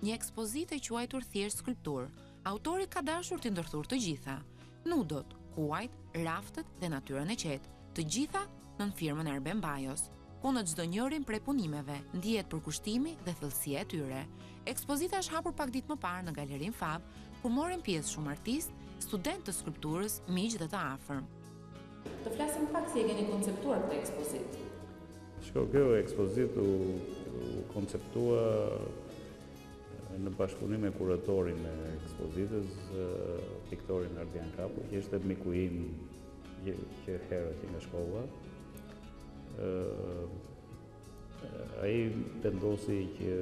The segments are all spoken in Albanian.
një ekspozitë e quajtur thjesht skulptur. Autori ka dashur të ndërthurë të gjitha: nudot, kuajt, raftet dhe natyrën e qetë, të gjitha nën firmën e Erben Bajos, ku në çdo njërin prej punimeve ndihet përkushtimi dhe thellësia e tyre. Ekspozita është hapur pak ditë më parë në Galerinë Fab, ku morën pjesë shumë artistë, studentë të skulpturës, miq dhe të afërm. Të flasim pak si e keni konceptuar këtë ekspozitë. Kjo ekspozitë u konceptua në bashkëpunim me kuratorin e ekspozitës, Viktorin Ardian Kapu, që ishte miku im që herët nga shkolla. Ai vendosi që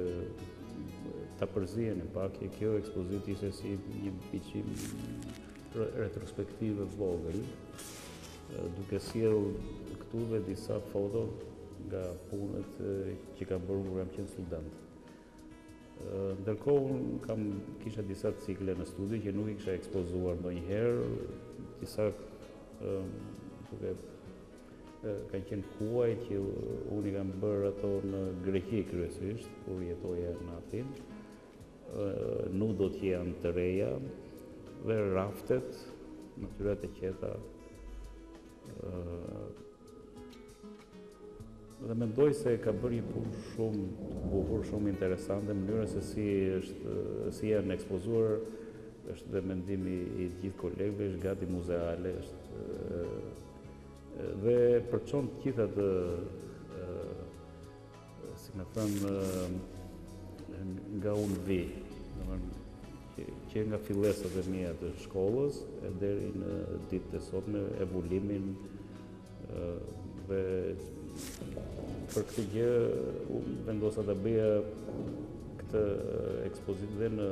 ta përziheni pak që kjo ekspozitë ishte si një biçim retrospektive vogël, duke sjell këtu dhe disa foto nga punët që kam bërë kur jam qenë student. Ndërkohë kisha disa cikle në studi që nuk i kisha ekspozuar ndonjëherë, disa kanë qenë kuaj që unë i kam bërë ato në Greqi kryesisht, kur jetoja në Athinë, nudot që janë të reja, dhe raftet, natyrat e qeta. Dhe mendoj se ka bërë një punë shumë të bukur, shumë interesante, mënyra se si janë ekspozuar, është dhe mendimi i gjithë kolegëve, është gati muzeale, dhe përçon të gjitha të, si me thënë, nga unë vi, që nga fillesat e mia të shkollës, e deri në ditët e sotme, evoluimin dhe për këtë gjë unë vendosa ta bëja këtë ekspozitë dhe në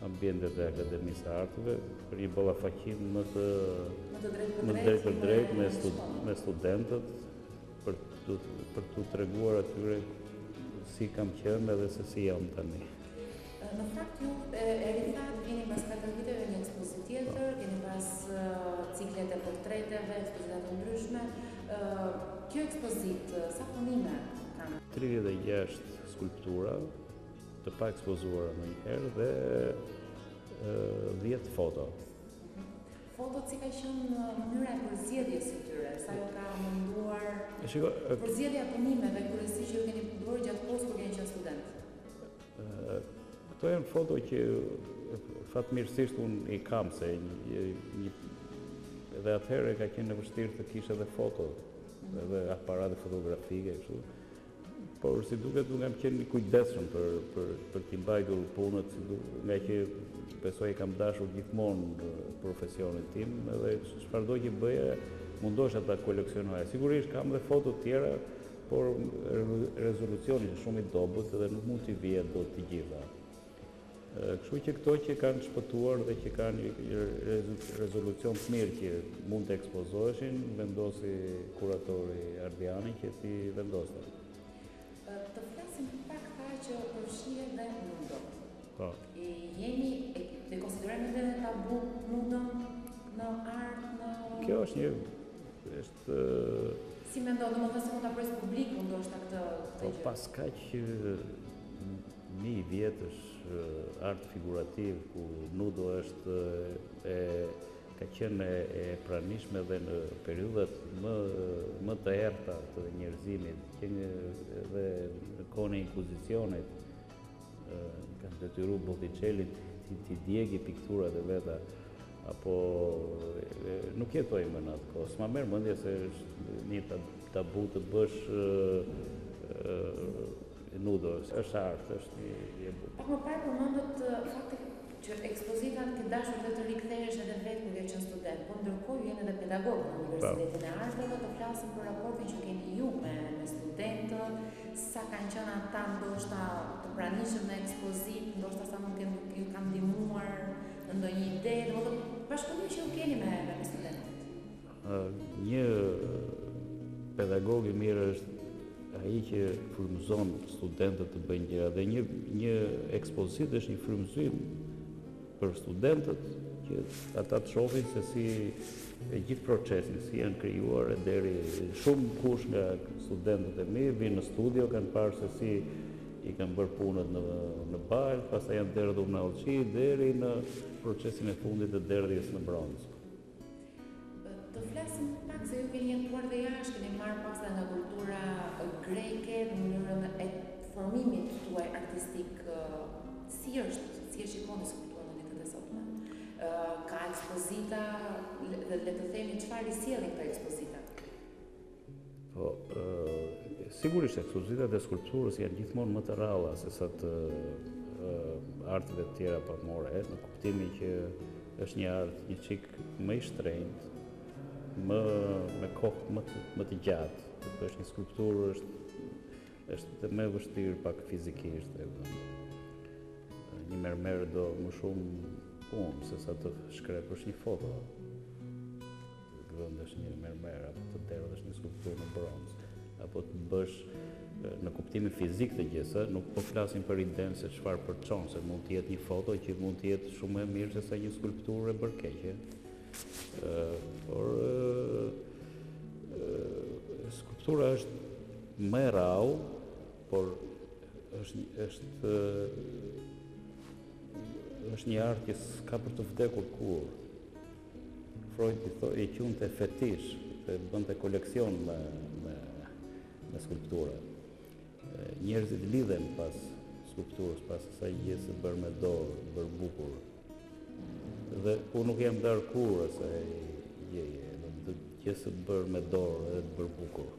ambientet e Akademisë së Arteve, për një ballafaqim më drejt për drejt me studentët, për t'u treguar atyre si kam qenë edhe se si jam tani. Në fakt ju e rithat, keni pas 4 viteve një ekspozitë tjetër, keni pas ciklet e portreteve, ekspozitat të ndryshme. Kjo ekspozitë, sa punime kanë? 36 skulptura, të pa ekspozuara ndonjëherë, dhe 10 foto. Fotot si ka qenë mënyra e përzgjedhjes së tyre, sa ju ka munduar përzgjedhja e punimeve kryesisht që ju keni bërë gjatë kohës kur keni qenë student? Këto janë foto që fatmirësisht unë i kam, se edhe atëherë ka qenë vështirë të kisha edhe foto, edhe aparate fotografike, por si duket unë kam qenë kujdesshëm për t'i mbajtur punët, nga që besoj kam dashur gjithmonë profesionin tim, edhe çfarëdo që bëja mundosha ta koleksionoja. Sigurisht kam dhe foto tjera, por rezolucioni është shumë i dobët dhe nuk mund t'i vijë dot të gjitha. Kështu që këto që kanë shpëtuar dhe që kanë rezolucion të mirë që mund të ekspozoheshin, vendosi kuratori Ardiani që t'i vendoste. Të flasim pak që përfshihet dhe nudot. Po. Jeni konsiderojmë edhe tabu nudon në art, në... Kjo është një... Si mendoj, domethënë se mund ta presë publiku ndoshta këtë gjë. Pas kaq 1000 vjetësh art figurativ, ku nudo është ka qenë e pranishme dhe në periudhat më të errta të njerëzimit, që edhe në kohën e Inkuzicionit kanë detyruar Botticelli t'i djegi pikturat e veta, apo nuk jetojmë në atë kohë. S'ma merr mendja se është një tabu të bësh nudo, është art, është një bukur. Pak më parë përmendët fakti që ekspozitat ke dashur të rikthehesh edhe vetë kur je qenë student, por ndërkohë jeni edhe pedagog në Universitetin e Arteve, të flasim për raportin që keni ju me studentët, sa kanë qenë ata ndoshta të pranishëm në ekspozitë, ndoshta sa mund të ju kanë ndihmuar në ndonjë ide, domethënë bashkëpunim që ju keni me studentët. Një pedagog i mirë është ai që frymëzon studentët të bëjnë gjëra, dhe një ekspozitë është një frymëzim për studentët që ata të shohin se si e gjithë procesin, si janë krijuar deri shumë kush nga studentët e mi vinë në studio, kanë parë se si i kanë bërë punët në balë, pastaj janë derdhur në Allçi deri në procesin e fundit të derdhjes në bronz. Të flasim pak se ju keni jetuar dhe jashtë, keni marrë pastaj nga kultura greke në mënyrën e formimit tuaj artistik. Si e shikoni skulpturën në ditët e sotme? Ka ekspozita, dhe le të themi çfarë i sjellin këto ekspozita? Po, sigurisht ekspozitat e skulpturës janë gjithmonë më të rralla se sa të arteve të tjera pamore, në kuptimin që është një art një çik më i shtrenjtë, me kohë më të gjatë. Është një skulpturë është më e vështirë pak fizikisht. Një mermer do më shumë punë se sa të shkrepësh një foto. Vëndesh një mermer apo të derdhësh një skulpturë në bronz, apo të bësh në kuptimin fizik të gjësa, nuk po flasim për idenë se çfarë përçon, se mund të jetë një foto që mund të jetë shumë më mirë se sa një skulpturë e bërë keqe. Por skulptura është më e rrallë, por është një art që s'ka për të vdekur kur. Freud i quante fetish, se bënte koleksion me skulptura. Njerëzit lidhen pas skulpturës, pas asaj gjëse bërë me dorë, bërë bukur. Dhe unë nuk jam darë kur asaj gjëse bërë me dorë edhe të bërë bukur.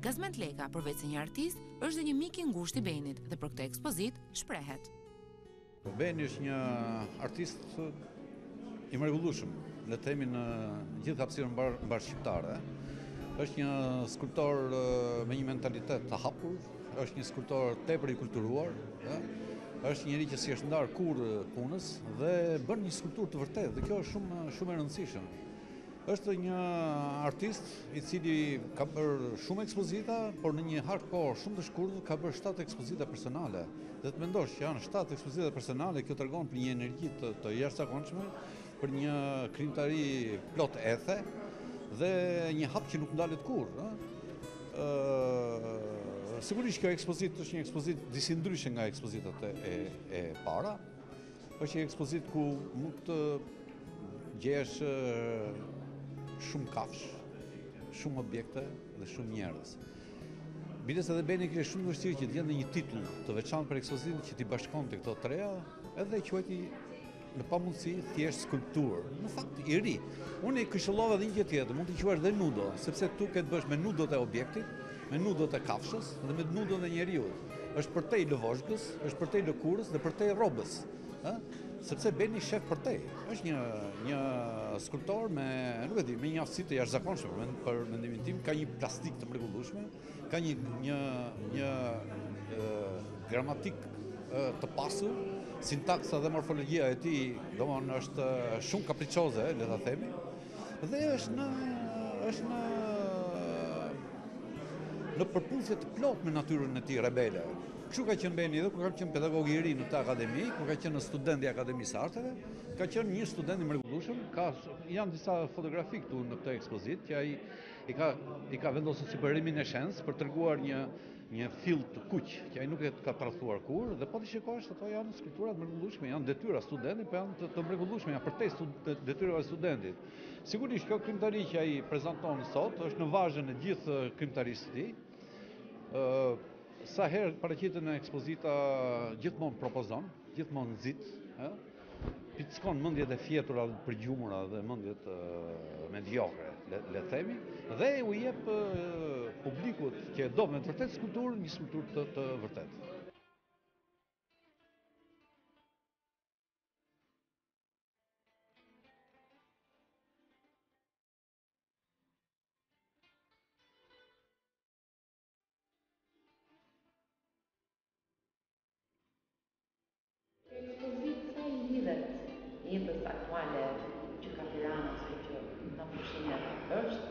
Gazmend Leka, përveç se një artist, është dhe një mik i ngushtë i Benit dhe për këtë ekspozitë shprehet. Beni është një artist i mrekullueshëm, le të themi në gjithë hapësirën mbar shqiptare. Është një skulptor me një mentalitet të hapur, është një skulptor tepër i kulturuar, është njëri që si është ndarë kur punës dhe bën një skulpturë të vërtetë, dhe kjo është shumë e rëndësishme. Është një artist i cili ka bërë shumë ekspozita, por në një hark kohë shumë të shkurtër ka bërë 7 ekspozita personale. Dhe të mendosh që janë 7 ekspozita personale, kjo tregon për një energji të jashtëzakonshme, për një krijimtari plot ethe dhe një hap që nuk ndalet kurrë. Sigurisht kjo ekspozitë është një ekspozitë disi ndryshe nga ekspozitat e para. Është një ekspozitë ku mund të gjesh shumë kafsh, shumë objekte dhe shumë njerëz. Biles edhe Beni kishte shumë vështirë që të gjente një titull të veçantë për ekspozitën që t'i bashkonte këto treja, edhe quajti në pamundësi thjesht skulpturë. Në fakt i ri. Unë i këshillova edhe një gjë tjetër, mund t'i quash dhe nudo, sepse tu ke të bësh me nudot e objektit, me nudot e kafshës dhe me nudot e njeriut. Është përtej lëvozhgës, është përtej lëkurës dhe përtej rrobës. Sepse Beni shef përtej. Është një skulptor me një aftësi të jashtëzakonshme për mendimin tim, ka një plastik të mrekullueshme, ka një gramatik të pasur, sintaksa dhe morfologjia e tij, domthonë është shumë kapriçoze, le ta themi, dhe është në përputhje të plot me natyrën e tij rebele. Kështu ka qenë Beni edhe kur ka qenë pedagog i ri në këtë akademi, kur ka qenë student i Akademisë Arteve, ka qenë një student i mrekullueshëm. Janë disa fotografi këtu në këtë ekspozitë që ai i ka vendosur si për reminiscence për treguar një fill të kuq që ai nuk e ka tradhtuar kurrë, dhe po ti shikosh ato janë skulptura të mrekullueshme, janë detyra studentit, po janë të mrekullueshme, janë përtej detyrave të studentit. Sigurisht kjo krijimtari që ai prezanton sot është në vazhën e gjithë krijimtarisë së tij. Sa herë paraqiten në ekspozita gjithmonë propozon, gjithmonë nxit, pickon mendjet e fjetura dhe përgjumura dhe mendjet mediokre, le themi, dhe u jep publikut që do me të vërtetë skulpturë, një skulpturë të vërtetë. Jetës aktuale që ka Tirana, ose që në Prishtinë është,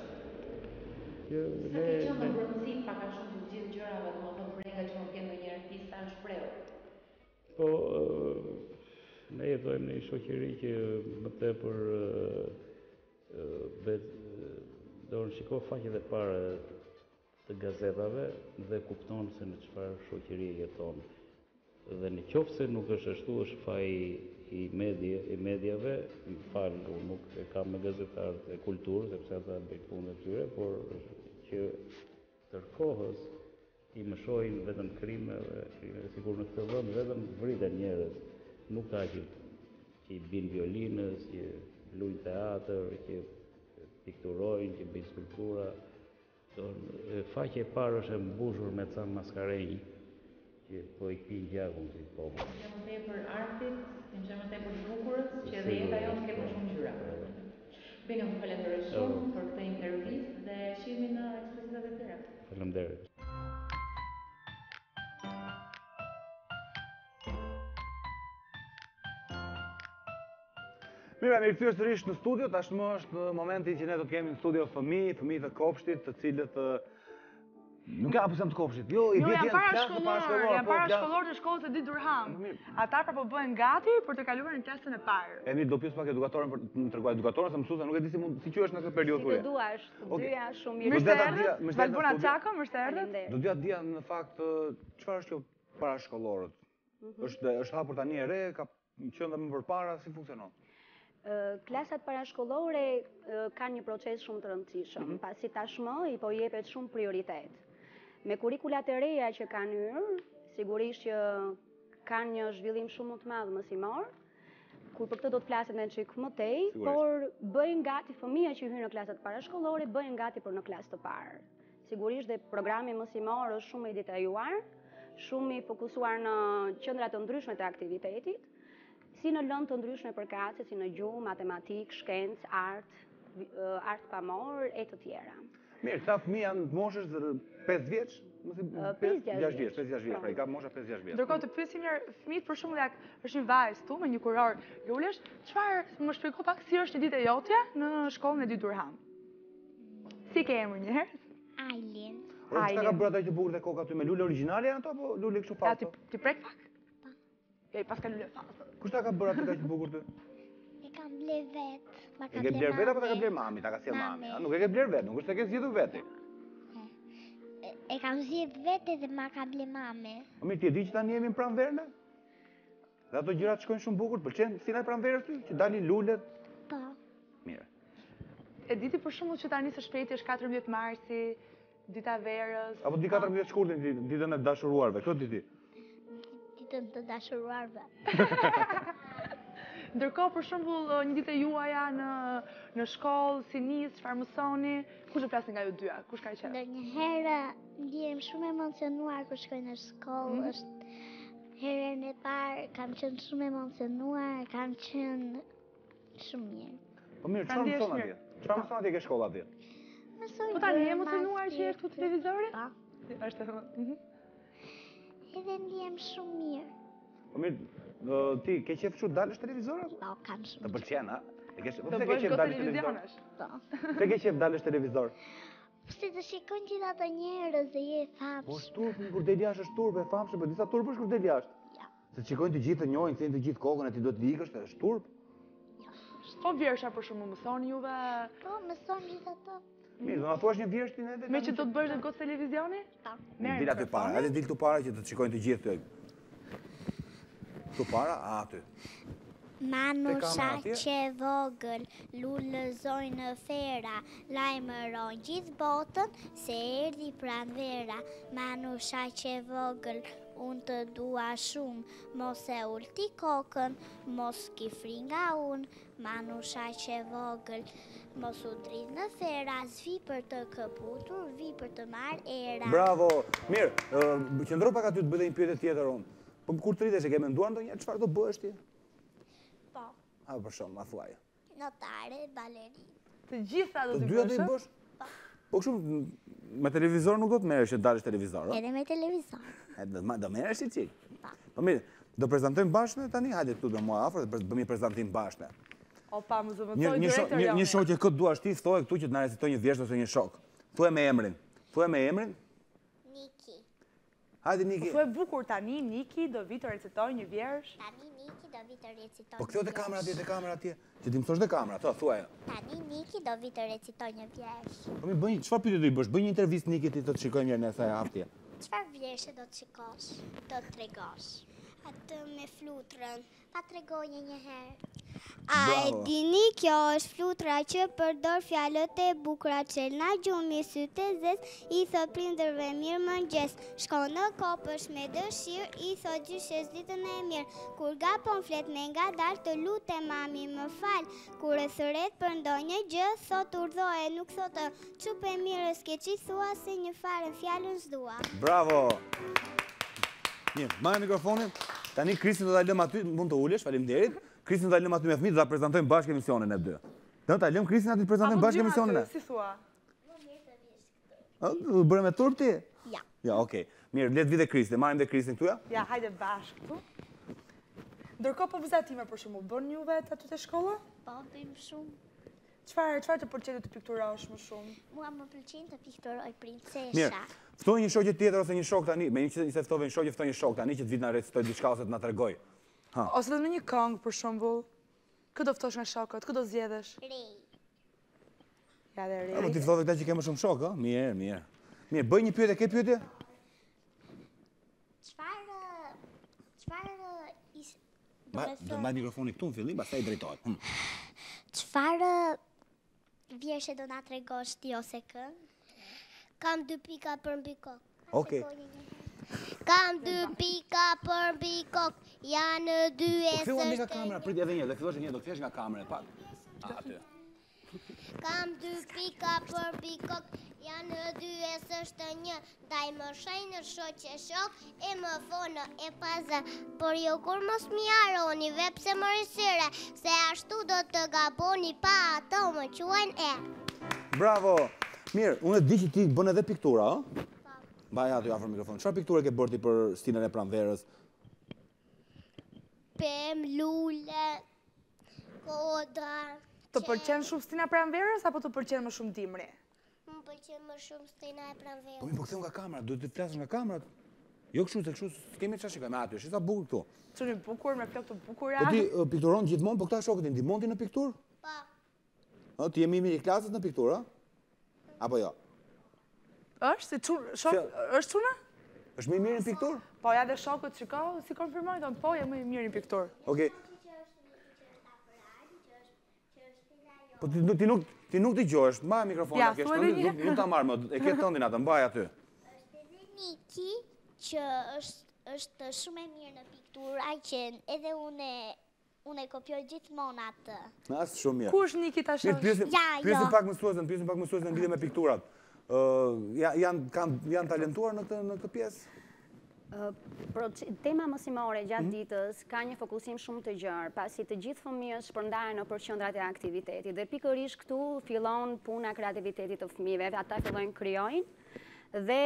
sa ke qenë në rëndësi pak a shumë të gjithë gjërave, domethënë brega që nuk kenë ndonjë artist tanë shprehur. Po, ne jetojmë në një shoqëri që më tepër do në shiko faqet e para të gazetave dhe kupton se në çfarë shoqërie jeton. Dhe në qoftë se nuk është ashtu, është faji i mediave, më falë, unë nuk e kam me gazetarët e kulturës, sepse ata bëjnë punën e tyre, por që tërkohës i mëshojnë vetëm krimeve, sikur në këtë vend vetëm vriten njerëz, nuk ka që i bin violinës, që luajnë teatr, që pikturojnë, që bëjnë skulptura. Faqe e parë është e mbushur me ca maskarenj, që po i kpin gjakun si popull. Që më tepër artit, që më tepër bukurës, që edhe jeta jonë ke më shumë ngjyra. Bene, unë falenderoj shumë për këtë intervistë dhe shihemi në ekspozitat e tjera. Faleminderit. Mirë, me rikthyer sërish në studio, tashmë është momenti që ne do të kemi në studio fëmijë të Kopshtit, të cilët nuk apo jam të Kopshtit. Jo, i vjen janë parashkollor të shkollës së Dit Durham. Ata pra po bëhen gati për të kaluar në klasën e parë. Eni do pyes pak edukatorën për të treguar edukatorën se mësuesa nuk e di si quhesh në këtë periudhë kur je. Si të duash, të dyja shumë mirë. Mirë se erdhët. Valbona Çako, mirë se erdhët. Do doja të dija në fakt çfarë është kjo parashkollorët. Është hapur tani e re, ka qenë më përpara, si funksionon? Klasat parashkollore kanë një proces shumë të rëndësishëm, pasi tashmë i po jepet shumë prioritet. Me kurrikulat e reja që kanë hyrë, sigurisht që kanë një zhvillim shumë më të madh mësimor, kur për këtë do të flasim edhe çik më tej, por bëjnë gati fëmijët që hyn në klasat parashkollore, bëjnë gati për në klasë të parë. Sigurisht dhe programi mësimor është shumë i detajuar, shumë i fokusuar në qendra të ndryshme të aktivitetit, si në lëndë të ndryshme përkatëse, si në gjuhë, matematikë, shkencë, art pamor e të tjera. Mirë, këta fëmijë janë moshës 5 vjeç? 5-6 vjeç, pra i ka mosha 5-6 vjeç. Ndërkohë të pyesim një fëmijë për shembull është një vajzë këtu me një kuror lulesh, çfarë më shpjegoj pak si është ditë e jotja në shkollën e Dit Durham? Si ke emrin një herë? Ailin. Çfarë ka bërë ato që bukur te koka ty me lule origjinale janë ato apo lule kështu falso? Ti prek pak? Ja, pas ka lule falso. Kush ta ka bërë ato që bukur ty? E kam ble vet. E ke bler vet apo ta ka bler mami? Ta ka sjell mami. Nuk e ke bler vet, nuk është se ke zgjedhur veti. E kam zgjedhur vet dhe ma ka ble mami. Po mirë, ti e di që tani jemi në pranverë? Dhe ato gjërat shkojnë shumë bukur, pëlqen si na pranverës ty, që dalin lulet. Po. Mirë. E diti për shembull që tani së shpejti është 14 marsi, dita e verës. Apo di 14 shkurtin, ditën e dashuruarve, këtë di ti. Ditën të dashuruarve. Ndërkohë për shembull një ditë e juaja në shkollë, si nis, çfarë mësoni? Kush do flasin nga ju dyja? Kush ka qenë? Ndonjëherë ndihem shumë emocionuar kur shkoj në shkollë, është herën e parë kam qenë shumë emocionuar, kam qenë shumë mirë. Po mirë, çfarë mëson atje? Çfarë mëson atje ke shkolla atje? Po tani je emocionuar që je këtu televizori? Po. Është. Edhe ndihem shumë mirë. Po mirë, ti ke qef shumë dalësh televizor? Po, kam shumë. Të pëlqen, a? Do bësh go televizionesh. Po. Te ke qef dalësh televizor? Pse të shikojnë gjithë ato njerëz dhe je famshëm. Po turp, kur del jashtë është turp e famshëm, po disa turpësh kur del jashtë. Ja. Se shikojnë të gjithë të njohin, thënë të gjithë kokën e ti do të ikësh, është turp. Po vjersha për shembull mësoni juve? Po, mëson gjithë ato. Mirë, do na thuash një vjersh ti edhe? Me që do të bësh go televizioni? Po. Dil aty para, edhe dil tu para që të shikojnë të gjithë ty. Tu para, aty. Manusha që vogël, lullëzoj në fera, lajmëron gjithë botën, se erdi pranvera. Manusha që vogël, unë të dua shumë, mos e ulti kokën, mos kifri nga unë. Manusha që vogël, mos u drit në fera, zvi për të këputur, vi për të marrë era. Bravo! Mirë, qëndro pak aty të bëj një pyetje tjetër unë. Po kur të rritesh e ke menduar ndonjëherë çfarë do bëhesh ti? Po. A për shkak, ma thuaj. Notare, balerin. Të gjitha do Të të dyja do i bësh? bësh? Po kështu me televizor nuk do të merresh që dalësh televizor, a? Edhe me televizor. Do merresh si çik. Po. Po mirë, do prezantojmë bashkë tani, hajde këtu do mua afër, do bëjmë një prezantim bashkë. Opa, më zëvendësoj drejtori. Një shok që këtë duash ti, thoj këtu që të na recitoj një vjersë ose një shok. Thuaj me emrin. Thuaj me emrin. Niki. Hajde Niki. Thuaj bukur tani Niki do vi të recitoj një vjersh. Tani Niki do vi të recitoj. Po ktheu te kamera atje, te kamera atje. Që ti mësosh te kamera, thuaj. Tani Niki do vi të recitoj një vjersh. Po mi bëj, çfarë pyetje do i bësh? Bëj një intervistë Nikit ti të shikojmë mirë nëse e hapti. Çfarë vjershe do të shikosh? Do të tregosh? Atë me flutrën. Pa tregoje një herë. A e dini, kjo është flutra që përdor fjalët e bukura çelna, gjumi, sytë e zez, i thot prindërve mirë mëngjes. Shkon në kopësh me dëshirë, i thot gjyshes ditën e mirë. Kur gapon flet me ngadalë, të lutem mami më fal. Kur e thret për ndonjë gjë, thot urdhëre, nuk thotë çupe mirës ke çi thua se një farë fjalën s'dua. Bravo! Mirë, marrë mikrofonin. Tani Kristin do ta lëm aty, mund të ulesh, faleminderit. Kristin do ta lëm aty me fëmijët, do ta prezantojmë bashkë emisionin e dy. Do ta lëm Kristin aty të prezantojmë bashkë emisionin e. Si thua? U bëre me turp ti? Ja. Ja, okay. Mirë, le të vi dhe Kristi, marrim dhe Kristin këtu ja? Ja, hajde bashkë këtu. Ndërkohë po vizatime për shembull, bën juve aty te shkolla? Po, bëjmë shumë. Çfarë të pëlqen të pikturosh më shumë? Mua më pëlqen të pikturoj princesha. Mirë. Ftoj një shoqe tjetër ose një shok tani, me një që se ftove një shoqe, ftoj një shok tani që të vit na recitoj diçka ose të na tregoj. Ose edhe në një këngë për shembull. Kë do ftosh nga shokët? Kë do zgjedhësh? Rej. Ja, dhe Po rej. ti ftove këta që ke më shumë shok, ë? Mirë, mirë. Mirë, bëj një pyetje, ke pyetje? Do mbaj mikrofonin këtu në fillim, pastaj drejtohet. Çfarë vjeshe do na tregosh ti ose kën? Kam 2 pika për mbi kokë. Okej. Kam 2 pika për mbi kokë, janë 2 e Po filluam nga sështë kamera, prit edhe një, do fillosh një, do kthesh nga kamera pak. Aty. Kam 2 pika për mbi kokë, janë 2 e sështë një. Ndaj më shajnë shoqe shok, e më vonë e paza. Por jo kur mos mi haroni, vepse më risire, se ashtu do të gaboni pa ato më quajnë e. Bravo. Mirë, unë e di që ti bën edhe piktura, ë? Mbaj aty afër mikrofonit. Çfarë pikture ke bërë ti për stinën e pranverës? Pem, lule, kodra. Të pëlqen shumë stina pranverës apo të pëlqen më shumë dimri? Më pëlqen më shumë stina e pranverës. Po mi po ktheu nga kamera, duhet të flasësh nga kamera. Jo kështu, se kështu s'kemi çfarë shikojmë aty, është sa bukur këtu. Çuni bukur me flokë të bukura. Po ti pikturon gjithmonë, po këta shokët i ndihmon ti në pikturë? Po. Ti je mimi i klasës në pikturë, ë? Apo jo? Është si është çuna? Është më i mirë në pikturë? Po ja dhe shokët shikoj, si konfirmojnë, thonë po, jam më i mirë në pikturë. Okej. Po ti nuk dëgjohesh, mbaj mikrofonin, Ja, ke thuaj edhe një. nuk ta marr më, e ke tëndin atë, mbaj aty. Është edhe Niki, që është shumë e mirë në piktura, që edhe unë e kopjoj gjithmonë atë. As shumë mirë. Ku është Niki tash? Mirë, pyesim pak mësuesën në lidhje me pikturat. Janë talentuar në këtë pjesë? Tema mësimore gjatë ditës ka një fokusim shumë të gjerë, pasi të gjithë fëmijët shpërndahen nëpër qendrat e aktivitetit dhe pikërisht këtu fillon puna e kreativitetit të fëmijëve, ata fillojnë krijojnë dhe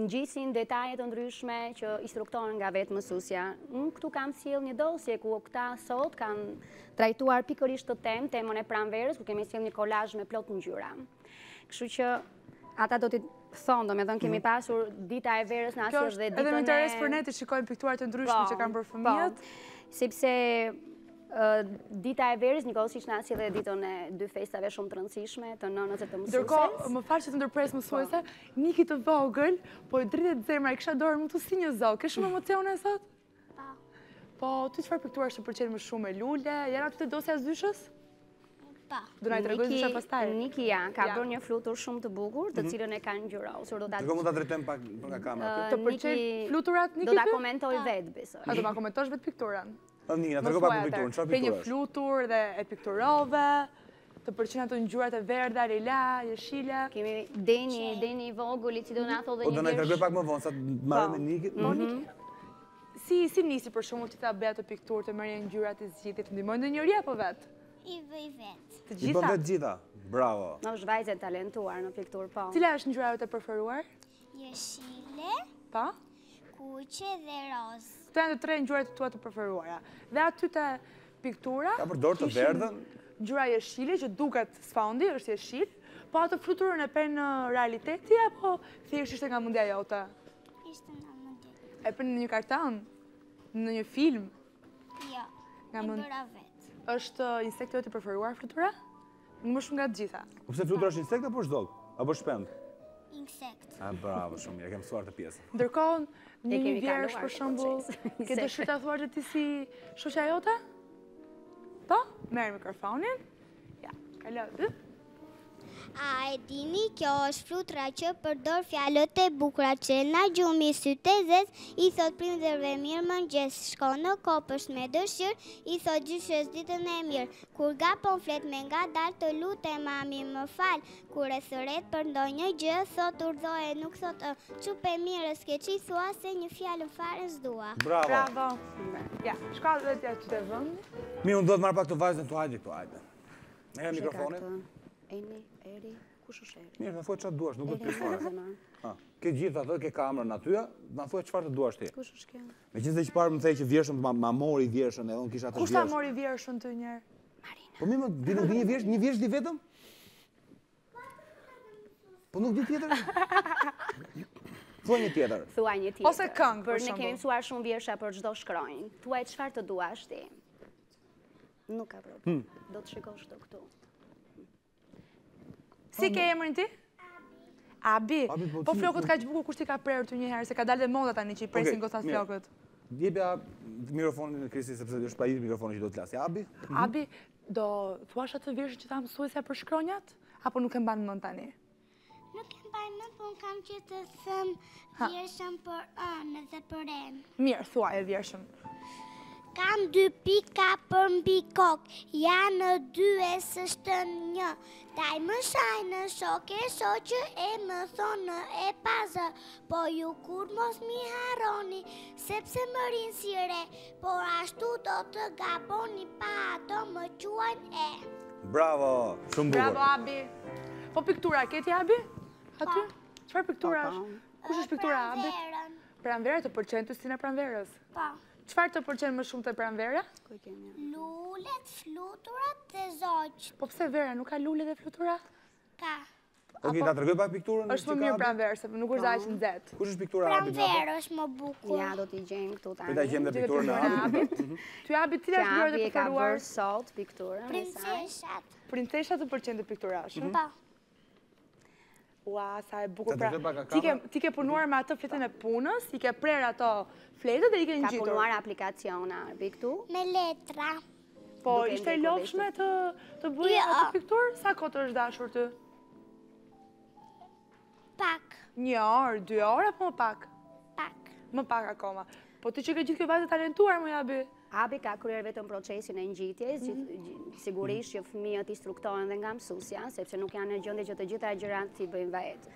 ngjisin detaje të ndryshme që instruktohen nga vetë mësuesja. Unë këtu kam sjell një dosje ku këta sot kanë trajtuar pikërisht të temën e pranverës, ku kemi sjell një kolazh me plot ngjyra. Kështu që ata do t'i thonë, domethënë kemi pasur dita e verës në asaj dhe ditën e... Edhe më interes për ne të shikojmë pikturat të ndryshme që kanë për fëmijët. Sepse dita e verës njëkohësisht na sjell edhe ditën e 2 festave shumë të rëndësishme të nënës e të mësuesve. Ndërkohë, më fal që të ndërpres mësuese, Niki të vogël, po i dritet zemra, i kisha dorë më të si një zog. Ke shumë emocione sot? Po, ty çfarë piktura të pëlqen më shumë, e lule? Janë aty te dosja zyshës? Do na i tregoj disa pastaj. Niki ka bërë një flutur shumë të bukur, të cilën e ka ngjyrosur. Dërgo mund ta drejtojmë pak nga kamera. Të pëlqen fluturat Niki? Do ta komentoj vetë, besoj. A do ma komentosh vetë pikturën? Niki, na trego pak për pikturën, çfarë Ke një pikturë është? flutur dhe e pikturove, të pëlqen ato ngjyrat e verdha, lila, jeshile. Kemi Deni i vogël i cili do na thotë Po një do na tregoj pak më vonë sa të marrëm me Nikit. Si nisi për shembull që ta bëj ato pikturë të merrje ngjyrat e zgjidhit, ndihmojnë ndonjëri apo vet? I bëj vetë. Të I bën vetë gjitha. Bravo. Në është vajzë e talentuar në pikturë, po. Cila është ngjyra jote e preferuar? Jeshile, Pa? kuqe dhe rozë. Këto janë të tre ngjyrat tua të preferuara. Dhe aty te piktura Ka përdorur të verdhën? Ngjyra jeshile që duket sfondi, është jeshil, po atë fluturën e pen në realiteti apo thjesht ishte nga mendja jote? Ishte nga mendja. E pen në një karton? Në një film? Jo, Nga e mend- bëra vetë. Është insekti jote i preferuar flutura? Më shumë nga të gjitha. Po pse flutura është insekt apo është zog? Apo shpend? Insekt. Bravo, shumë mirë, kem mësuar të pjesën. Ndërkohë, një kemi vjersh kaluar për këtë shembull, proces. ke dëshirë ta thuash ti si shoqja jote? Po? Merr mikrofonin. Ja, kalo. A e dini, kjo është flutura që përdor fjalët e bukura që na gjumi sytë e zez, i thot prindërve mirë mëngjes, shkon në kopësht me dëshirë, i thot gjyshës ditën e mirë. Kur gapon flet me ngadalë, të lutem mami më fal. Kur e thëret për ndonjë gjë, thot urdhëre, nuk thot çupe mirës ke çi thua se një fjalë fare s'dua. Bravo. Bravo. Ja, shka dhe t'ja që të vënd. Mirë, unë do të marrë pak të vajzën të hajde këtu, hajde. Merë mikrofonin. Eri, kush është Eri? Mirë, na thuaj çfarë duash, nuk do të Eri fare. Zemër. Ke gjithë ato, ke kamerën aty, na thuaj çfarë të duash ti. Kush është kjo? Meqense që parë më thej që vjershën ma mori vjershën, edhe unë kisha të Kush ta vjershën. mori vjershën të njerë? Po mirë, di nuk di një vjersh di vetëm? Po nuk di tjetër? Thuaj një tjetër. Thuaj një tjetër. Ose këngë, për Ne shembull. kemi mësuar shumë vjersha për çdo shkronjë. Thuaj çfarë të duash ti. Nuk ka problem. Do të shikosh këtu. Si ke emrin ti? Abi. Abi, po Po ti- flokët ka që bukur kush ti ka prerë ty një herë, se ka dalë dhe moda tani që i presin Okej, gostat mirë. flokët. Jepja mikrofonin e Kristi sepse është pa i mikrofonin që do të flasë. Abi? Abi, do thuash atë vjershën që ta mësuesja për shkronjat? Apo nuk e mban mend tani? Nuk e mbaj mend, po kam që të them vjershën për ënë dhe për en. Mirë, thuaj e vjershën. Kam 2 pika për mbi kokë, janë 2 e s'është 1. Daj më shaj në shoke, shoqë e më thonë e pazë, po ju kur mos mi harroni, sepse më rinë si re, por ashtu do të gaboni pa ato më quajnë e. Bravo, shumë bukur. Bravo, Abi. Po piktura, ke ti, Abi? Aty? Çfarë piktura Po, është? Kush është piktura, Abi? Pranverën. Pranvera të pëlqen ty si në pranverës. Po. Çfarë të pëlqen më shumë të pranvera? Ku i kemi? Lulet, fluturat dhe zogjt. Po pse vera, nuk ka lule dhe flutura? Ka. Okej, ta tregoj pak pikturën. Është më mirë pranverë, se nuk është aq nxehtë. Kush është piktura e Abit? Pranverë është më bukur. Ja, do t'i gjejmë këtu tani. Prita gjejmë dhe pikturën e Abit. Ty, Abi, cila është Që piktura Abi të e ka preferuar? bërë sot pikturën. e saj. Princeshat. Princesha të pëlqen të pikturash. Po. Ua, sa e bukur. Ta Pra, dëgjoj pak nga ti kamera. ke punuar me atë fletën e punës, i ke prerë ato fletët dhe i ke Ka ngjitur. punuar aplikaciona Arbi këtu. Me letra. Po, duke ishte ndjekur lopshme të bëje Jo. atë pikturë? Sa kohë të është dashur ty? Pak. 1 orë, 2 orë apo më pak? Pak. Më pak akoma. Po ti që ke gjithë kjo vajzë talentuar, më Abi. Abi ka kryer vetëm procesin e ngjitjes, sigurisht që fëmijët instruktohen dhe nga mësuesja, sepse nuk janë në gjendje që të gjitha gjërat t'i bëjnë vetë.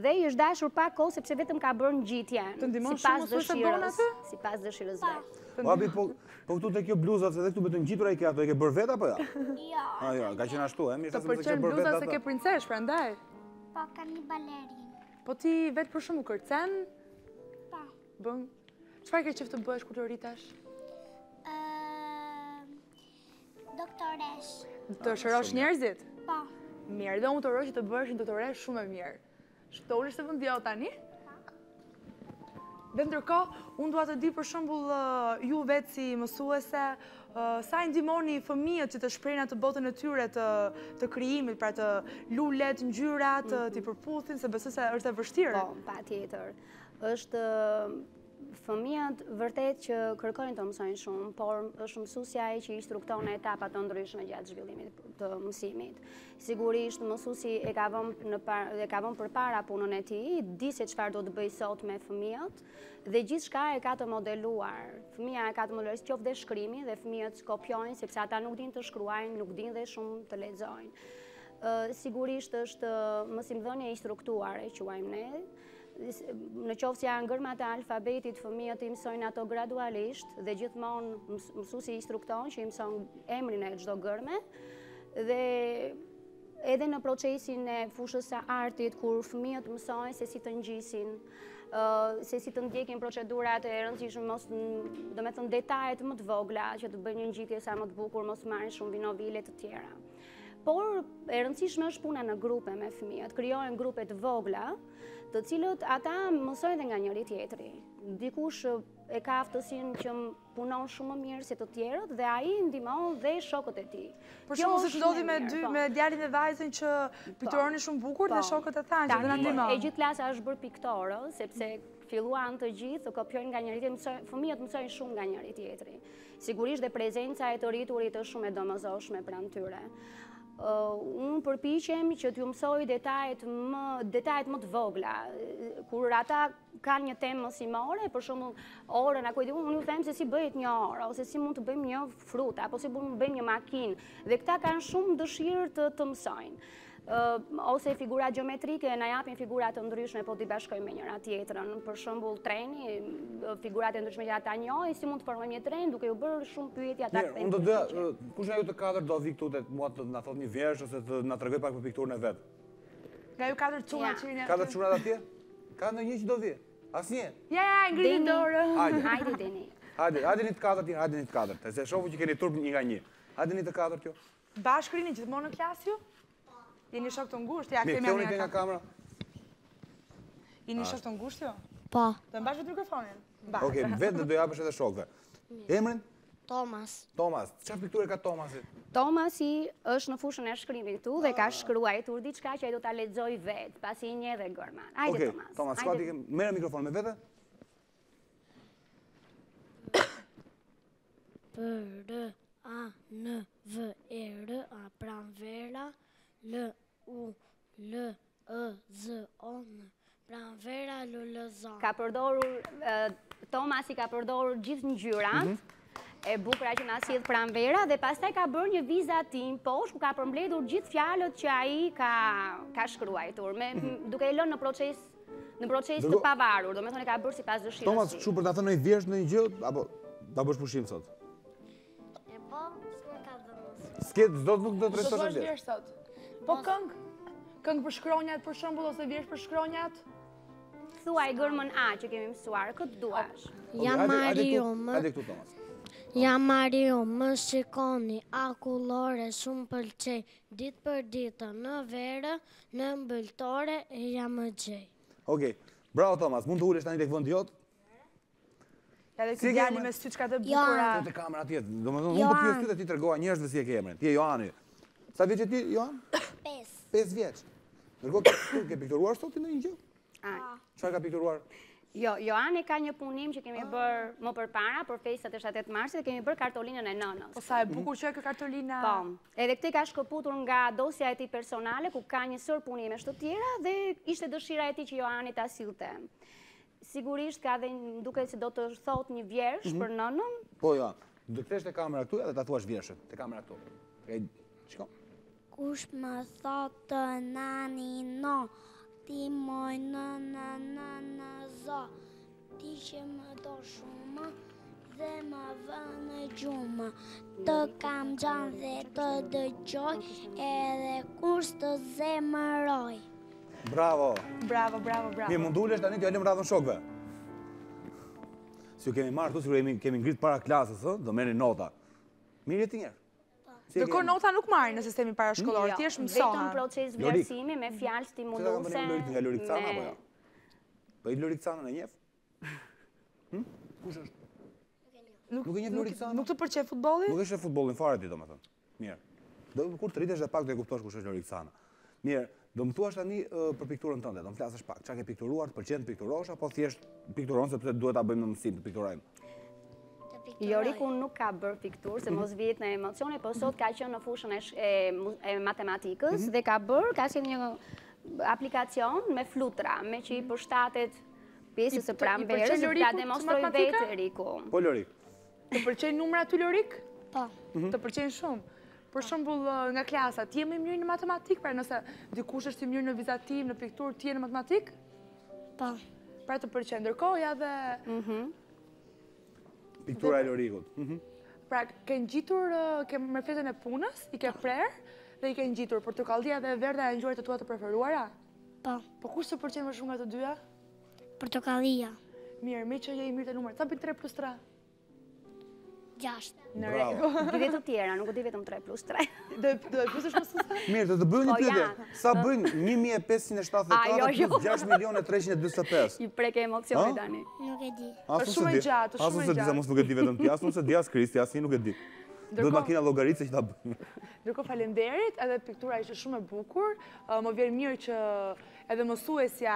Dhe i është dashur pak kohë sepse vetëm ka bërë ngjitje. Të ndihmon sipas shumë mësuese bën aty? Sipas dëshirës vet. Po Abi, po këtu te kjo bluzat, se edhe këtu bëhet ngjitur ai ke ato, e ke bërë vet apo jo? Jo. Jo, ka qenë ashtu, mirë Të se mos e ke pëlqen bërë bluza vet se ato. ke princesh, prandaj. Po, kam një balerinë. Po ti vetë për shumë kërcen, Po. bën. Çfarë ke qef të bësh kur të rritesh? Doktoresh. Të shërosh njerëzit? Po. Mirë, dhe unë të uroj që të bëhesh një doktore shumë e mirë. Të ulesh të vendjau tani? Dhe ndërkohë, unë dua të di për shembull ju vetë si mësuese, sa i ndihmoni fëmijët që të shprehin atë botën e tyre të krijimit, pra të lulet, ngjyrat, t'i përputhin, se besoj se është e vështirë. Po, patjetër. Është fëmijët vërtet që kërkojnë të mësojnë shumë, por është mësuesja ai që i instrukton në etapa të ndryshme gjatë zhvillimit të mësimit. Sigurisht mësuesi e ka vënë përpara punën e tij, di se çfarë do të bëj sot me fëmijët dhe gjithçka e ka të modeluar. Fëmia e ka të modeluar qoftë dhe shkrimi dhe fëmijët kopjojnë sepse ata nuk dinë të shkruajnë, nuk dinë dhe shumë të lexojnë. Sigurisht është mësimdhënie instruktuare, quajmë ne. Në qoftë se janë gërmat e alfabetit, fëmijët i mësojnë ato gradualisht dhe gjithmonë mësuesi i instrukton që i mëson emrin e çdo gërme dhe edhe në procesin e fushës së artit kur fëmijët mësojnë se si të ngjisin, se si të ndjekin procedurat e rëndësishme, domethënë detajet më të vogla që të bëjnë një ngjitje sa më të bukur, mos marrin shumë vinovile të tjera. por e rëndësishme është puna në grupe me fëmijët, krijohen grupe të vogla, të cilët ata mësojnë dhe nga njëri tjetri. Dikush e ka aftësinë që punon shumë më mirë se të tjerët dhe ai ndihmon dhe shokët e tij. Për shembull, siç ndodhi me djalin e vajzën që pikturoni shumë bukur dhe shokët e thanë që do na ndihmon. E gjithë klasa është bërë piktorë, sepse filluan të gjithë të kopjojnë nga njëri tjetri, fëmijët mësojnë shumë nga njëri tjetri. Sigurisht dhe prezenca e të rriturit është shumë e domosdoshme pranë tyre. Unë përpiqem që t'ju mësoj detajet më të vogla. Kur ata kanë një temë mësimore, për shembull orën, unë ju them se si bëhet një orë, ose si mund të bëjmë një frut, apo si mund të bëjmë një makinë. Dhe këta kanë shumë dëshirë të mësojnë. Ose figurat geometrike, na japin figura të ndryshme, po t'i bashkojmë me njëra tjetrën. Për shembull treni, figurat e ndryshme që ata njohin, si mund të formojmë një tren, duke u bërë shumë pyetje ata. Mirë, unë do doja, kush nga ju të katër do vi këtu te mua të na thotë një vjersh ose të na tregoj pak për pikturën e vet? Nga ju katër çuna që vini. Katër çunat atje? Ka ndonjë që do vi? Asnjë? Ja, ngrini dorën. Hajde Deni. Hajde një të katërt, hajde një të katërt. Se shohu që keni turp një nga një. Hajde një të katërt kjo. Bashkë rini gjithmonë në klasë ju? Jeni shok të ngushtë, ja kemi Mirë, nga kamera. Jeni shok të ngushtë jo? Po. Do mbash vetë mikrofonin. Okej, vetë do japësh edhe shokëve. Emrin? Tomas. Tomas. Çfarë pikture ka Tomasi? Tomasi është në fushën e shkrimit këtu dhe ka shkruar diçka që ai do ta lexoj vetë, pasi i njeh dhe gërman. Hajde Tomas. Okej, Tomas, shkoti merr mikrofonin me vete. Për A N V E R A pranvera L U L E Z O N pranvera L U L Z O N. Ka përdorur Tomasi ka përdorur gjithë ngjyrat e bukura që na sjell pranvera dhe pastaj ka bërë një vizatim poshtë ku ka përmbledhur gjithë fjalët që ai ka shkruar, duke i lënë në proces të pavarur, domethënë ka bërë sipas dëshirës. Tomas, kështu për ta thënë një vjersh në një gjë, apo ta bësh pushim sot? Po, s'ma ka dhënë. S'ke, nuk do të rrestosh Do të atje. vjersh sot. Po këngë për shkronjat për shembull ose vjersh për shkronjat? Thuaj gërmën A që kemi mësuar, këtë duash. Jam Marium. Hajde këtu Tomas. Jam Marium, më shikoni, a kullore shumë pëlqej, ditë për ditë, në verë, në mbëltore, e jam më gjej. Okej, bravo Tomas, mund të ulesh tani tek vendi jot? Ja dhe këtë djali me sy çka të bukura. Te kamera atje, domethënë unë do pyes ty dhe ti tregoa njerëzve si e ke emrin. Ti je Johani. Sa vjeç je ti, Johan? 5. 5 vjeç. Ndërkohë ke pikturuar sot në një gjë? Çfarë ka pikturuar? Jo, Johani ka një punim që kemi bërë më përpara për festat e 7 marsit dhe kemi bërë kartolinën e nënës. Po sa e bukur që e kjo kartolina. Po, edhe këtë ka shkëputur nga dosja e tij personale ku ka një sër punimesh të tjera dhe ishte dëshira e tij që Johani ta sillte. Sigurisht ka dhe duket se do të thot një vjersh për nënën. Po jo, do të kthesh te kamera këtu edhe ta thuash vjershën, te kamera këtu. Shiko. Kush më thotë nani no, ti moj në zo, ti që më do shumë dhe më vë në gjumë, të kam gjanë dhe të dëgjoj edhe kur të zemëroj. Bravo. Bravo, bravo, bravo. Mirë, mund ulesh tani t'ju lëm radhën shokëve. Si ju kemi marrë këtu, sigurisht kemi ngrit para klasës, do merrni nota. Mirë ti njerë. Ndërkohë nota nuk marrin në sistemi parashkollor, thjesht mësohen. Vetëm proces vlerësimi me fjalë stimuluese. Nga Lorik Cana apo jo? Po i Lorik Cana e njeh? Kush është? Nuk e njeh Lorik Cana? Nuk të pëlqej futbolli? Nuk e sheh futbollin fare ti domethënë. Mirë. Do kur të rritesh edhe pak do e kuptosh kush është Lorik Cana. Mirë, do më thuash tani për pikturën tënde, do më flasësh pak. Çka ke pikturuar, të pëlqen të pikturosh apo thjesht pikturon sepse duhet ta bëjmë në mësim të pikturojmë? Joriku nuk ka bërë pikturë, se mos vihet në emocione, po sot ka qenë në fushën e matematikës dhe ka sjellë një aplikacion me flutra, me që i përshtatet pjesës së pranverës dhe ta demonstroj vetë Eriku. Po Lorik. Të pëlqejnë numrat ty Lorik? Po. Të pëlqejnë shumë. Për shembull nga klasa, ti je më i mirë në matematikë, pra nëse dikush është i mirë në vizatim, në pikturë, ti je në matematikë? Po. Pra të pëlqen, ndërkohë ja dhe Piktura e Lorikut. Pra, ke ngjitur ke mërfetën e punës, i ke prerë dhe i ke ngjitur portokallia dhe verdha e ngjyrat e tua të preferuara? Po. Po kush të pëlqen më shumë nga të dyja? Portokallia. Mirë, me që je i mirë të numrat. Sa bëjnë 3 + 3? 6. Në Bravo. rregull. Di dhe të tjera, nuk di vetëm 3+3. Do e pyesësh mësuese? Mirë, të bëjmë një Po, pyetje. ja. Sa bëjnë 1574 Jo. plus 6.345? I preke emocioni tani. Nuk e di. Është shumë e gjatë, është shumë e Asu se di, gjatë. sa mos nuk e di vetëm ti, asu se di as Kristi, as nuk e di. Duhet makina llogaritse që ta bëjmë. Ndërkohë faleminderit, edhe piktura ishte shumë e bukur. Më vjen mirë që edhe mësuesja,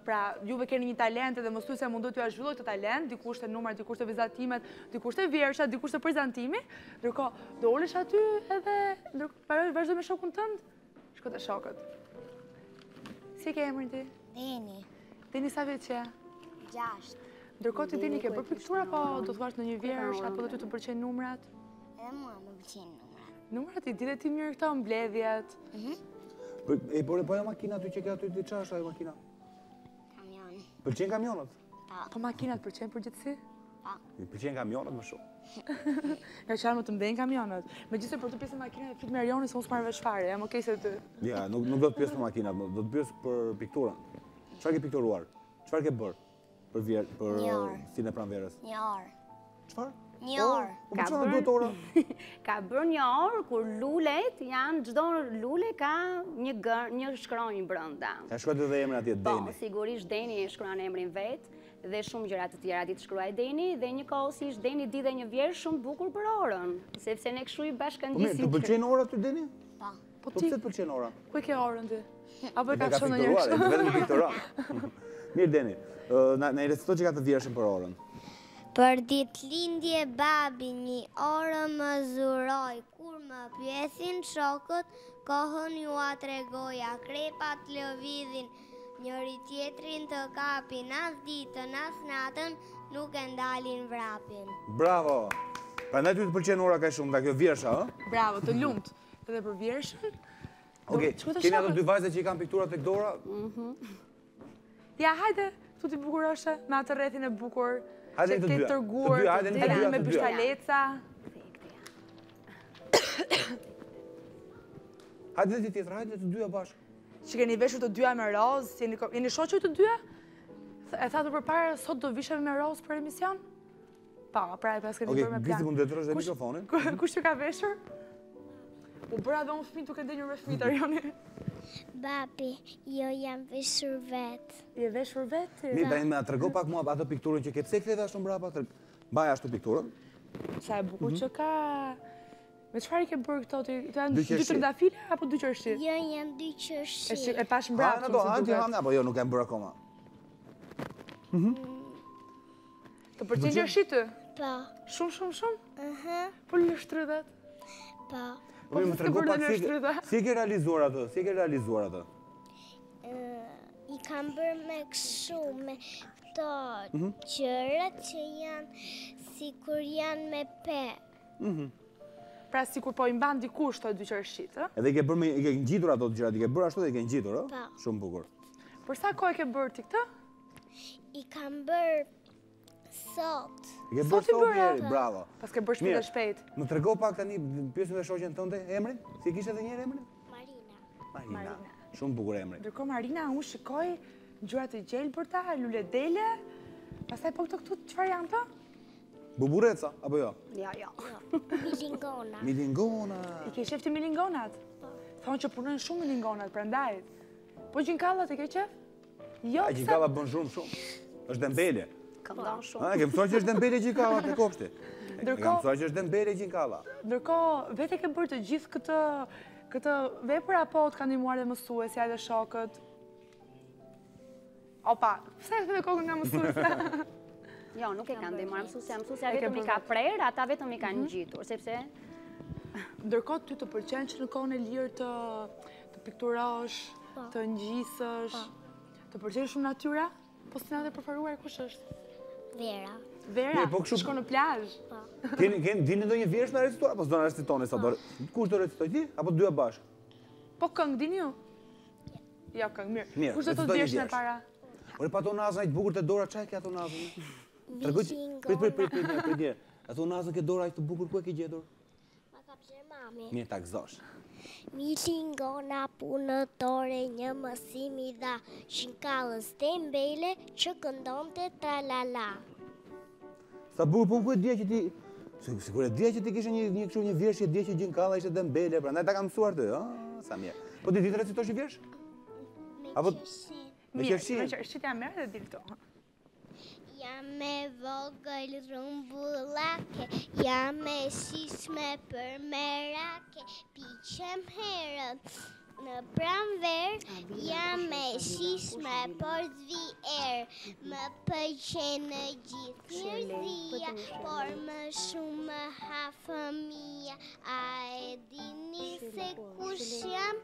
pra juve keni një talent edhe mësuesja mundohet t'ju zhvillojë këtë talent, dikush te numrat, dikush te vizatimet, dikush te vjershat, dikush te prezantimi. Ndërkohë do ulesh aty edhe vazhdo me shokun tënd. Shko te shokët. Si ke emrin ti? Deni. Deni sa vjeç je? 6. Ndërkohë ti Deni ke bërë piktura, po do thua në një vjersh, apo do ty të pëlqejnë numrat? Edhe mua më pëlqejnë numrat. Numrat i di dhe ti mirë këto, mbledhjet. E por ajo makina aty që ke aty ti çash ajo makina. Kamion. Pëlqen kamionat? Po makinat pëlqejnë përgjithësi? Mi pëlqen kamionat më shumë. Nga që janë më të mbejnë kamionat. Megjithëse për të pjesën e makinat e flit me Arioni se unë s'marrë vesh fare, jam okej se ty. Ja, nuk do të pyes për makinat, do të pyes për pikturën. Çfarë ke pikturuar? Çfarë ke bërë? Për Një orë. sin e pranverës. Një orë. Çfarë? Një orë. Po çfarë duhet ora? Ka bërë një orë kur lulet janë, çdo lule ka një shkronjë brenda. Ka shkruar edhe emrin atje Po, Deni. sigurisht Deni e shkruan emrin vet dhe shumë gjëra të tjera di të shkruaj Deni dhe njëkohësisht Deni di dhe një vjersh shumë bukur për orën, sepse ne kështu i Po mirë, bashkangjisim. të pëlqen ora ty Deni? Po. Po Po ti, pse të pëlqen ora? ku e ke orën ti? Apo e Ka ka çuar në një pikturuar, kështu? vetëm pikturon. Mirë Deni, na i recito që ka të vjershën për orën. Për ditëlindje babi një orë më zuroj, kur më pjesin shokët, kohën ju a tregoja, krepat lëvidhin, njëri tjetrin të kapin, as ditën, as natën, nuk e ndalin vrapin. Bravo! Prandaj ty të pëlqen ora kaq shumë nga kjo vjersha, ë? Bravo, të lumt. Edhe për vjershën. Okej, Shko të kemi ato shokët. dy vajza që i kanë pikturat tek dora. Ja, hajde, tu ti bukuroshe, me atë rrethin e bukur. Hajde që të ke dyja. tërguar, Të dyja, hajde të deri dyja, me të dyja. byshtaleca. Hajde dhe ti tjetër, hajde të dyja bashkë. Që keni veshur të dyja me roz, jeni shoqë të dyja? E thatë përpara, sot do vishemi me roz për emision? Pa, pra e pas keni Okej, bërë me Kristi plan. mund të detyrojsh dhe mikrofonin. Kush që ka veshur? U bëra dhe unë fëmijë duke ndenjur me fëmijët, Arioni. Babi, jo jam veshur vetë. Je veshur vetë? Mirë, tani më trego pak mua atë pikturën që ke. Pse ktheve ashtu mbrapa? Mbaj ashtu pikturën. Sa e bukur që ka... Me çfarë i ke bërë këto? Të janë Dy dy qershi. trëndafile apo dy qershi? Jo jam dy qërshi. E pash Ha, mbrapsht, na do, se hajde, duket. hajde, apo jo, nuk e kam bërë akoma. Të pëlqen qershi ty? Po. Shumë, shumë, shumë? Aha. Po lështrydhet? Po. Po më s'ke trego bërë pak dhe lështrydhe? si e ke realizuar atë? Si e ke realizuar atë? I kam bërë me këshu, me këto qërët që janë si kur janë me pe. Pra sikur po i mban dikush të dy qershit, ë? Edhe i ke bërë i ke ngjitur ato gjërat, i ke bërë ashtu dhe i ke ngjitur, ë? Po. Shumë bukur. Për sa kohë ke bërë ti këtë? I kam bërë sot. I ke Sot bërë i sot bëre? njeri, bravo. Pas ke bërë shpejt Mirë. e shpejt. Më trego pak tani, pyesim dhe shoqen tënde emrin? Si kishte edhe një herë emrin? Marina. Marina. Shumë bukur emri. Ndërkohë Marina, unë shikoj ngjyrat e gjelbërta, lule dele. Pastaj po këto këtu çfarë janë të? Bubureca apo jo? Jo. Milingona. Milingona. I ke qef ti milingonat? Thonë që punojnë shumë milingonat, prandaj. Po gjinkallat i ke qef? Jo, Ai gjikalla bën shumë. Është dembele. Këndon shumë. Ha, ke mësuar që është dembele gjikalla te kopshti. E kam mësuar që është dembele gjikalla. Ndërkohë, vetë ke bërë të gjithë këtë vepër apo të kanë ndihmuar dhe mësuesja dhe shokët? Opa, pse e kthe kokën nga mësuesja? Jo, nuk e kanë ndihmuar mësuesja E ke vetëm i bërë ka prerë, ata vetëm i kanë ngjitur, sepse Ndërkohë ty të pëlqen që në kohën e lirë të pikturosh, të ngjisësh, të pëlqen shumë natyra? Po s'na dhe preferuar kush është? Vera. Vera, Mirë, po kështu- shko në plazh. Dini ndonjë vjersh na recituar apo s'do na recitoni sa do? Kush do recitoj ti apo dyja bashkë? Po këngë dini ju? Jo, këngë, mirë. Mirë, Kush do të recitoj një vjesh në vjersh. para? Ore pa to nazën të bukur te dora, çaj ke ato nazën? Tregoj. Prit një. Ato nazën ke dora aq të bukur ku e ke gjetur? Ma ka pëlqyer mami. Mirë ta gëzosh. Milingona punëtore një mësimi dha, shinkallës tembele që këndonte tra-la-la. Sa bukur po ku e dia që ti Sigur e dje që ti kishe një vjershje, dje që Gjinkallla ishte Dembele, prandaj ta kam mësuar ty, sa mirë. Po ti di të recitosh një vjersh? Apo me qershin? Me qershin ja merr dhe dil këto. Jam me vogël rumbullake, jam me shishme për merake, piqem herët në pranver, jam me shishme por zvi erë, më pëlqen në gjithë njerëzia, por më shumë më ha fëmia, a e dini se kush jam,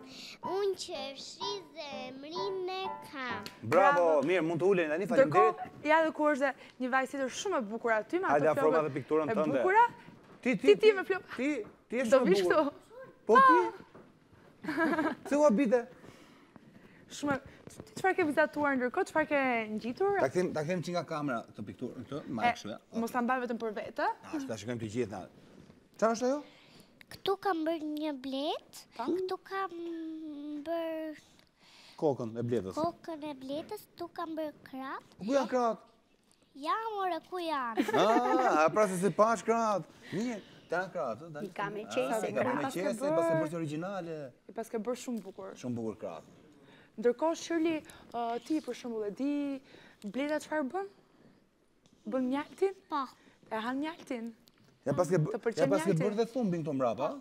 unë qershi zemrin e kam. Bravo, mirë, mund të uleni tani, faleminderit. Ja dhe ku është një vajzë tjetër shumë e bukur aty, me Hajde ato afroma dhe pikturën e tënde. bukura. Ti me flok. Ti je Do shumë vish bukur. këtu. Po ti? Se u habite? Shumë. Çfarë ke vizatuar ndërkohë? Çfarë ke ngjitur? Ta kem që nga kamera të pikturën këtë, ma kështu ja. Mos ta mbaj vetëm për vete. Ta shikojmë të gjithë na. Çfarë është ajo? Këtu kam bërë një blet, këtu kam bërë Kokën e bletës. kokën e bletës, këtu kam bërë kratë. Ku janë kratë? Ja, more, ku janë? Pra se si pash kratë. Mirë, ta janë kratë. I ka me qese, ka me qese, pas e bërë origjinale. I pas ke bërë shumë bukur. Shumë bukur kratë. Ndërkohë Shirley, ti për shembull e di bleta çfarë bën? Bën mjaltin? Po. E han mjaltin. Ja pas ke pëlqen bërë mjalti? dhe thumbin këto mbrapa.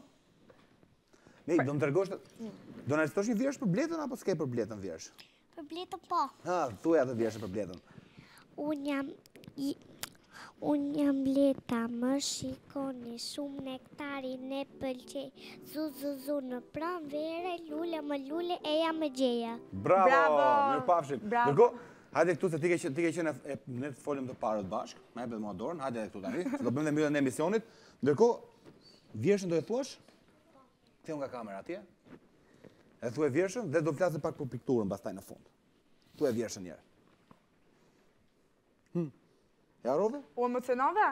Ne, do më tërgosh do në recitosh një vjersh për bletën, apo s'ke për bletën vjersh? Për bletën po. Thuaj atë vjershë për bletën. Unë jam bleta, më shikoni, shumë nektari ne pëlqej, zu në pranvere, lule më lule, e jam me gjeja. Bravo, mirë pafshim. Bravo. Ndërkohë, hajde këtu se ti ke qenë ne të folim të parët bashkë, ma e bëtë mua dorën, hajde edhe këtu tani, se do bëjmë dhe mbylljen e emisionit. Ndërkohë, vjershën do e thuash? Ktheu nga kamera atje. E thuaj vjershën dhe do flasë pak për pikturën pastaj në fund. Thuaj vjershën njerë. Ja rove? U emocionove?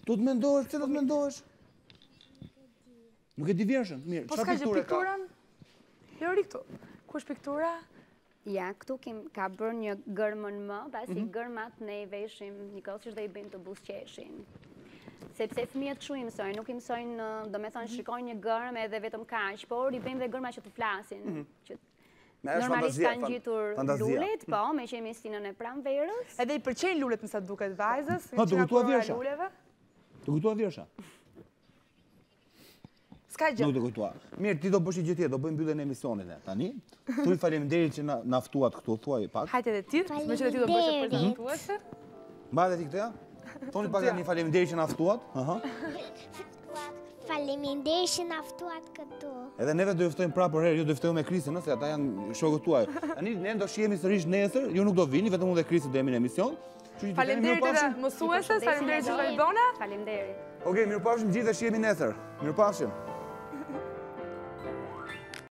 Tu të mendohesh, pse do të mendohesh? Nuk e di vjershën, mirë. Po s'ka gjë pikturën? Lori këtu. Ku është piktura? Ja, këtu ka bërë një gërmën më, pasi gërmat ne i veshim një kosisht dhe i bëjmë të buzëqeshin. Sepse fëmijët kështu i mësojnë, nuk i mësojnë, do me thonë, shikojnë një gërmë edhe vetëm kaq, por i bëjmë dhe gërma që të flasin. Normalisht kanë gjitur lulet, po, me që jemi sinën e pranverës. Edhe i pëlqejnë lulet nësa duket vajzës. Ha, të kujtua vjersha? Të kujtua vjersha? S'ka gjë. Nuk të kujtua. Mirë, ti do bësh një gjë tjetër, do bëjmë mbylljen e emisionit e tani. Thuaj faleminderit që na ftuat këtu, thuaj pak. Hajde edhe ti, me që dhe ti do bësh e prezantuese. Mbaj edhe ti këtë ja? Thoni pak një faleminderit që na ftuat. Faleminderit që na ftuat këtu. Edhe neve do ju ftojmë prapë për herë, ju do ftojmë me Krisin, se ata janë shokët tuaj. Tani ne do shihemi sërish nesër, ju nuk do vini, vetëm unë dhe Krisi do jemi në emision. Faleminderit edhe mësuese, faleminderit që vazhdona. Faleminderit. Okej, mirupafshim gjithë dhe shihemi nesër. Mirupafshim.